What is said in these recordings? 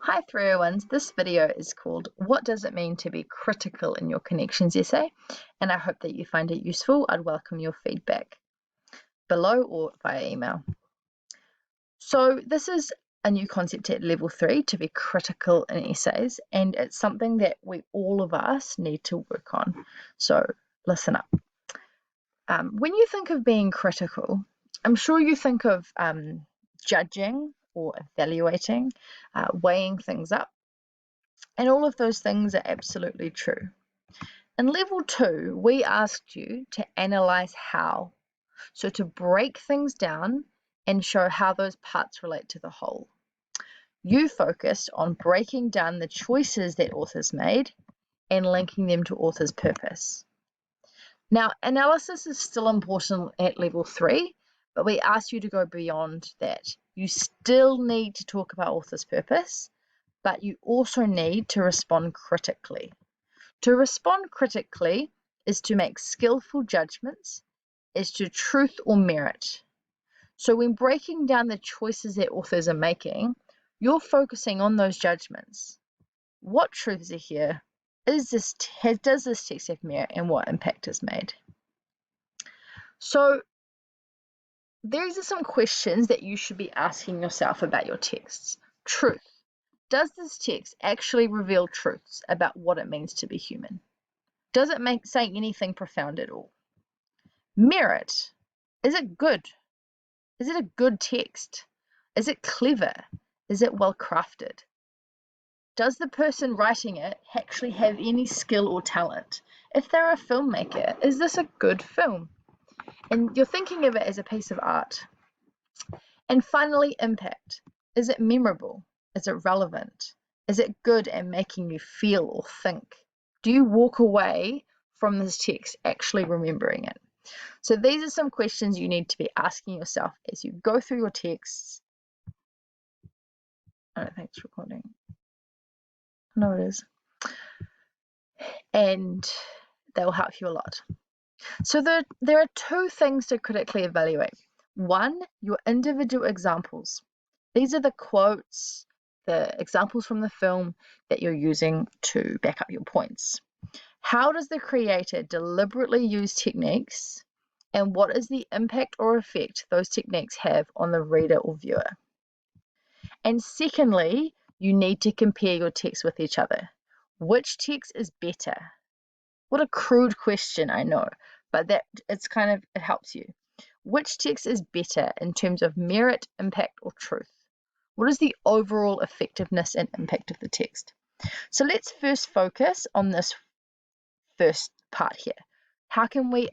Hi 301s, this video is called What Does It Mean to Be Critical in Your Connections Essay? And I hope that you find it useful. I'd welcome your feedback below or via email. So this is a new concept at level 3, to be critical in essays, and it's something that all of us need to work on. So listen up. When you think of being critical, I'm sure you think of judging or evaluating, weighing things up. And all of those things are absolutely true. In level 2, we asked you to analyze how. So to break things down and show how those parts relate to the whole. You focused on breaking down the choices that authors made and linking them to author's purpose. Now, analysis is still important at level 3, but we asked you to go beyond that. You still need to talk about author's purpose, but you also need to respond critically. To respond critically is to make skillful judgments as to truth or merit. So when breaking down the choices that authors are making, you're focusing on those judgments. What truths are here? Does this text have merit, and what impact is made? So these are some questions that you should be asking yourself about your texts. Truth. Does this text actually reveal truths about what it means to be human? Does it say anything profound at all? Merit. Is it good? Is it a good text? Is it clever? Is it well crafted? Does the person writing it actually have any skill or talent? If they're a filmmaker, is this a good film? And you're thinking of it as a piece of art. And finally, impact. Is it memorable? Is it relevant? Is it good at making you feel or think? Do you walk away from this text actually remembering it? So these are some questions you need to be asking yourself as you go through your texts. I don't think it's recording. No, it is. And they'll help you a lot. So there are two things to critically evaluate. One, your individual examples. These are the quotes, the examples from the film that you're using to back up your points. How does the creator deliberately use techniques, and what is the impact or effect those techniques have on the reader or viewer? And secondly, you need to compare your texts with each other. Which text is better? What a crude question, I know, but it helps you. Which text is better in terms of merit, impact, or truth? What is the overall effectiveness and impact of the text? So let's first focus on this first part here. How can we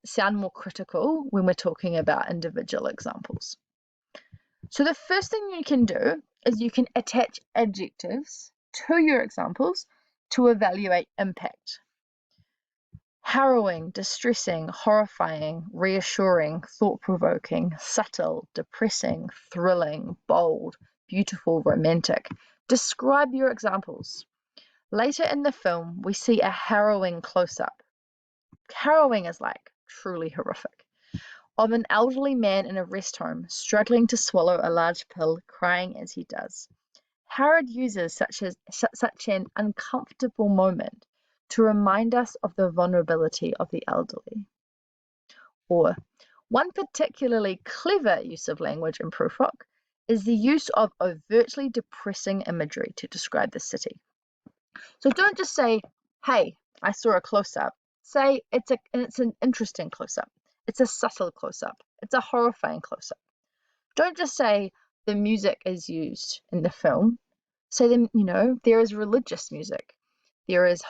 sound more critical when we're talking about individual examples? So the first thing you can do is you can attach adjectives to your examples to evaluate impact. Harrowing, distressing, horrifying, reassuring, thought-provoking, subtle, depressing, thrilling, bold, beautiful, romantic. Describe your examples. Later in the film, we see a harrowing close-up. Harrowing is like truly horrific. Of an elderly man in a rest home, struggling to swallow a large pill, crying as he does. Harrod uses such an uncomfortable moment to remind us of the vulnerability of the elderly. Or, one particularly clever use of language in proofwork is the use of overtly depressing imagery to describe the city. So don't just say, hey, I saw a close-up. Say it's an interesting close-up. It's a subtle close-up. It's a horrifying close-up. Don't just say the music is used in the film. Say there is religious music. There is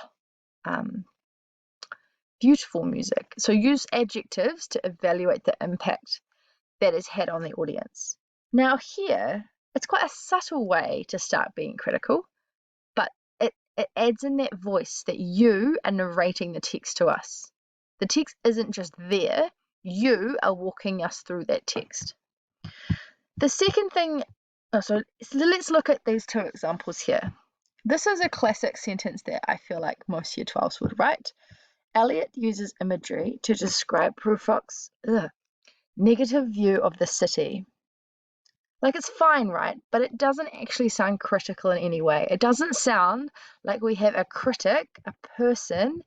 beautiful music. So use adjectives to evaluate the impact that it's had on the audience. Now here, it's quite a subtle way to start being critical, but it adds in that voice that you are narrating the text to us. The text isn't just there, you are walking us through that text. The second thing, so let's look at these two examples here. This is a classic sentence that I feel like most Year 12s would write. Eliot uses imagery to describe Prufrock's negative view of the city. Like, it's fine, right? But it doesn't actually sound critical in any way. It doesn't sound like we have a critic, a person,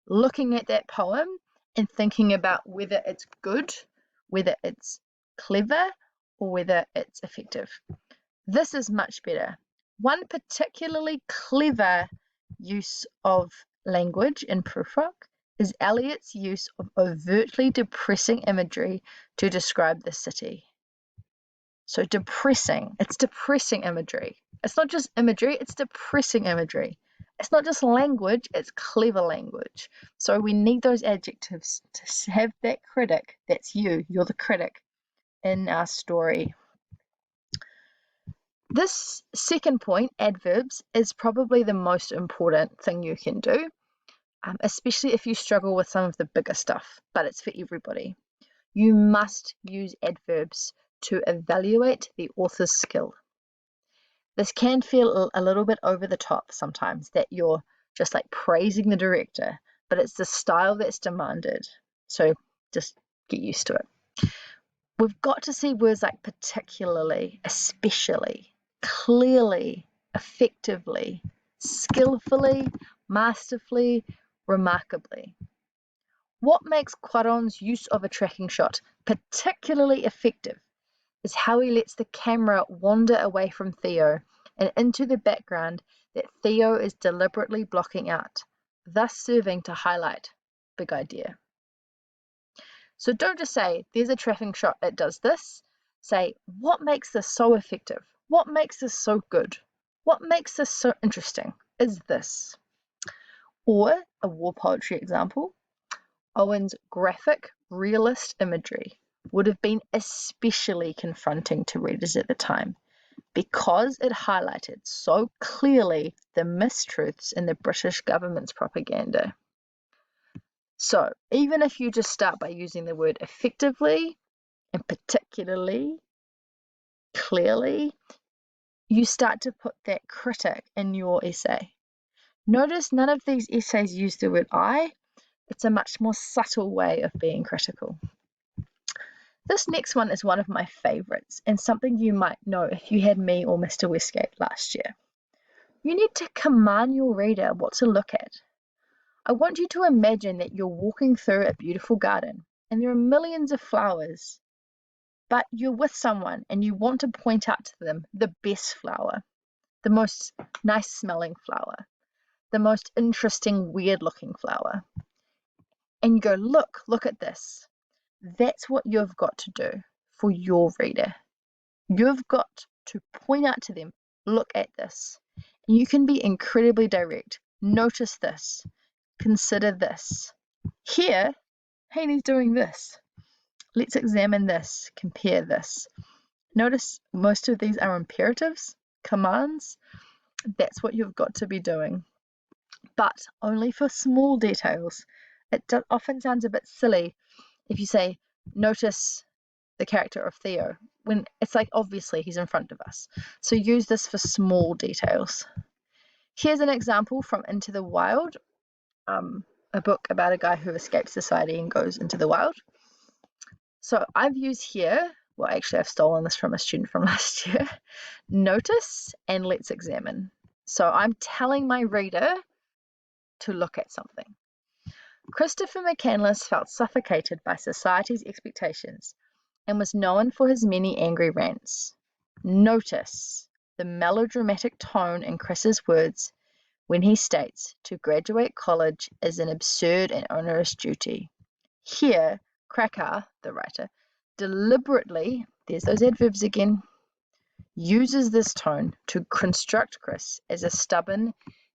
looking at that poem and thinking about whether it's good, whether it's clever, or whether it's effective. This is much better. One particularly clever use of language in Prufrock is Eliot's use of overtly depressing imagery to describe the city. So depressing, it's depressing imagery. It's not just imagery, it's depressing imagery. It's not just language, it's clever language. So we need those adjectives to have that critic, that's you're the critic in our story. This second point, adverbs, is probably the most important thing you can do, especially if you struggle with some of the bigger stuff, but it's for everybody. You must use adverbs to evaluate the author's skill. This can feel a little bit over the top sometimes, that you're just like praising the director, but it's the style that's demanded. So just get used to it. We've got to see words like particularly, especially, clearly, effectively, skillfully, masterfully, remarkably. What makes Cuarón's use of a tracking shot particularly effective is how he lets the camera wander away from Theo and into the background that Theo is deliberately blocking out, thus serving to highlight big idea. So don't just say, there's a tracking shot that does this. Say, what makes this so effective? What makes this so good? What makes this so interesting is this. Or a war poetry example, Owen's graphic, realist imagery would have been especially confronting to readers at the time because it highlighted so clearly the mistruths in the British government's propaganda. So even if you just start by using the word effectively and particularly, clearly, you start to put that critic in your essay. Notice none of these essays use the word I. It's a much more subtle way of being critical. This next one is one of my favourites and something you might know if you had me or Mr. Westgate last year. You need to command your reader what to look at. I want you to imagine that you're walking through a beautiful garden and there are millions of flowers, but you're with someone and you want to point out to them the best flower, the most nice smelling flower, the most interesting, weird looking flower. And you go, look at this. That's what you've got to do for your reader. You've got to point out to them, look at this. And you can be incredibly direct. Notice this. Consider this. Here, Haney's doing this. Let's examine this. Compare this. Notice most of these are imperatives, commands. That's what you've got to be doing. But only for small details. It often sounds a bit silly if you say, notice the character of Theo, when it's like obviously he's in front of us. So use this for small details. Here's an example from Into the Wild, a book about a guy who escapes society and goes into the wild. So I've used here, well actually I've stolen this from a student from last year, notice and let's examine. So I'm telling my reader to look at something. Christopher McCandless felt suffocated by society's expectations and was known for his many angry rants. Notice the melodramatic tone in Chris's words when he states to graduate college is an absurd and onerous duty. Here, Krakauer, the writer, deliberately, there's those adverbs again, uses this tone to construct Chris as a stubborn,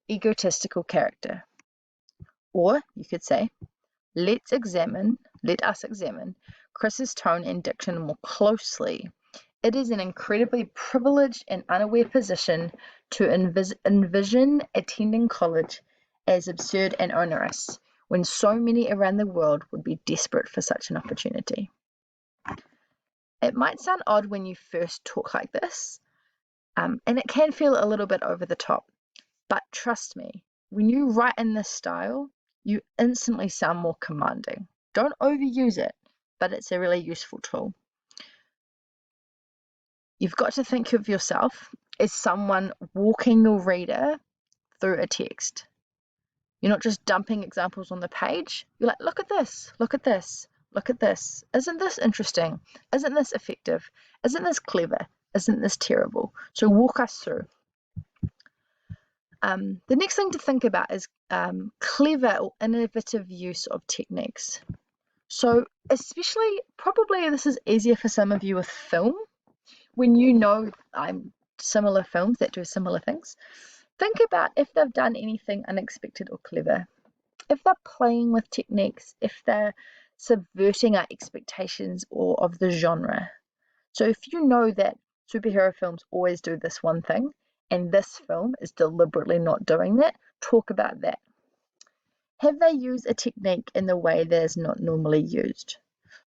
egotistical character. Or you could say, let us examine Chris's tone and diction more closely. It is an incredibly privileged and unaware position to envision attending college as absurd and onerous, when so many around the world would be desperate for such an opportunity. It might sound odd when you first talk like this, and it can feel a little bit over the top, but trust me, when you write in this style, you instantly sound more commanding. Don't overuse it, but it's a really useful tool. you've got to think of yourself as someone walking your reader through a text. You're not just dumping examples on the page. You're like, look at this, look at this, look at this. Isn't this interesting? Isn't this effective? Isn't this clever? Isn't this terrible? So walk us through. The next thing to think about is clever or innovative use of techniques. So especially, probably this is easier for some of you with film, when you know similar films that do similar things. Think about if they've done anything unexpected or clever, if they're playing with techniques, if they're subverting our expectations or of the genre. So if you know that superhero films always do this one thing, and this film is deliberately not doing that, talk about that. Have they used a technique in the way that is not normally used?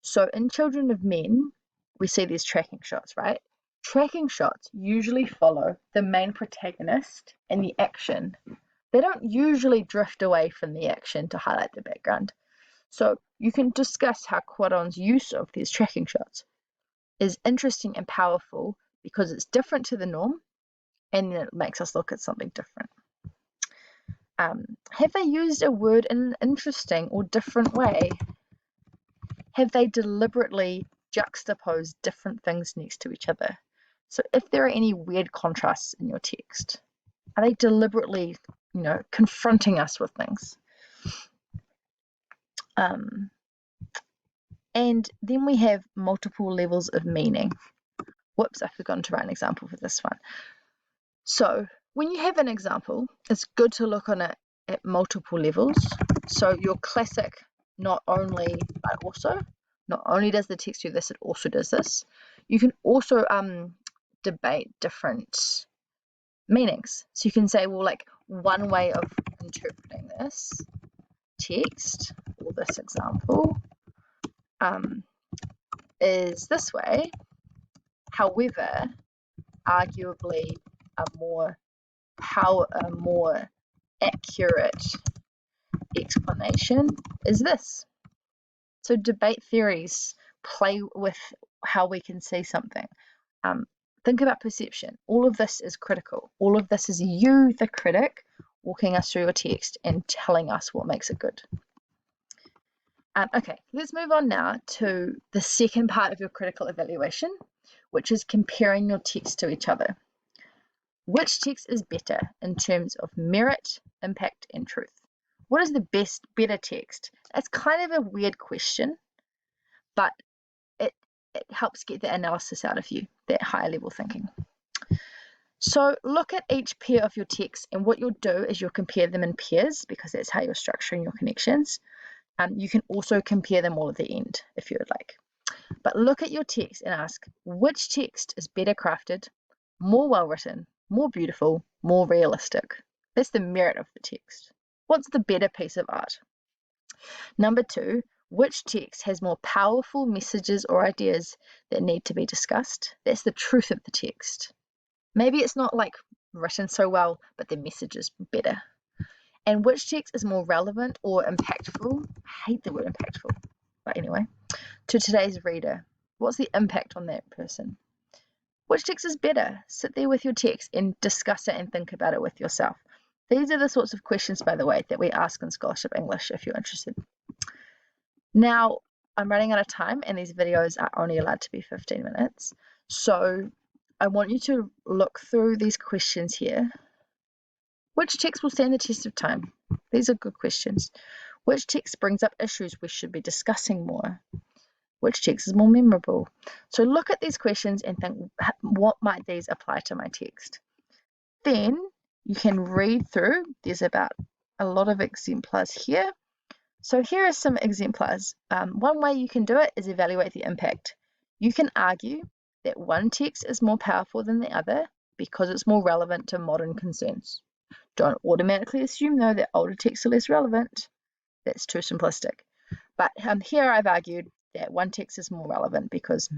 So in Children of Men, we see these tracking shots, right? Tracking shots usually follow the main protagonist and the action. They don't usually drift away from the action to highlight the background. So you can discuss how Cuarón's use of these tracking shots is interesting and powerful because it's different to the norm, and it makes us look at something different. Have they used a word in an interesting or different way? Have they deliberately juxtaposed different things next to each other? So if there are any weird contrasts in your text, are they deliberately, confronting us with things? And then we have multiple levels of meaning. Whoops, I've forgotten to write an example for this one. So when you have an example, it's good to look on it at multiple levels. So your classic not only, but also, not only does the text do this, it also does this. You can also debate different meanings. So you can say, well, like one way of interpreting this text or this example is this way. However, arguably a more accurate explanation is this. So debate theories play with how we can see something. Think about perception. All of this is critical. All of this is you, the critic, walking us through your text and telling us what makes it good. Okay, let's move on now to the second part of your critical evaluation, which is comparing your text to each other. Which text is better in terms of merit, impact, and truth? What is the better text? That's kind of a weird question, but it helps get the analysis out of you, that higher level thinking. So look at each pair of your texts, and what you'll do is you'll compare them in pairs because that's how you're structuring your connections. You can also compare them all at the end if you would like. But look at your text and ask, which text is better crafted, more well written, more beautiful, more realistic? That's the merit of the text. What's the better piece of art? Number 2, which text has more powerful messages or ideas that need to be discussed? That's the truth of the text. Maybe it's not like written so well, but the message is better. And which text is more relevant or impactful? I hate the word impactful, but anyway, to today's reader. What's the impact on that person? Which text is better? Sit there with your text and discuss it and think about it with yourself. These are the sorts of questions, by the way, that we ask in Scholarship English if you're interested. Now, I'm running out of time and these videos are only allowed to be 15 minutes. So I want you to look through these questions here. Which text will stand the test of time? These are good questions. Which text brings up issues we should be discussing more? Which text is more memorable? So look at these questions and think, what might these apply to my text? Then you can read through. There's about a lot of exemplars here. So here are some exemplars. One way you can do it is evaluate the impact. You can argue that one text is more powerful than the other because it's more relevant to modern concerns. Don't automatically assume, though, that older texts are less relevant. That's too simplistic. But here I've argued that one text is more relevant because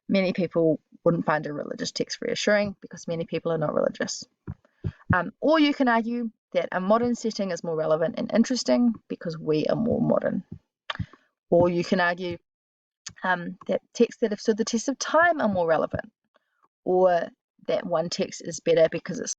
many people wouldn't find a religious text reassuring because many people are not religious. Or you can argue that a modern setting is more relevant and interesting because we are more modern. Or you can argue that texts that have stood the test of time are more relevant. or that one text is better because it's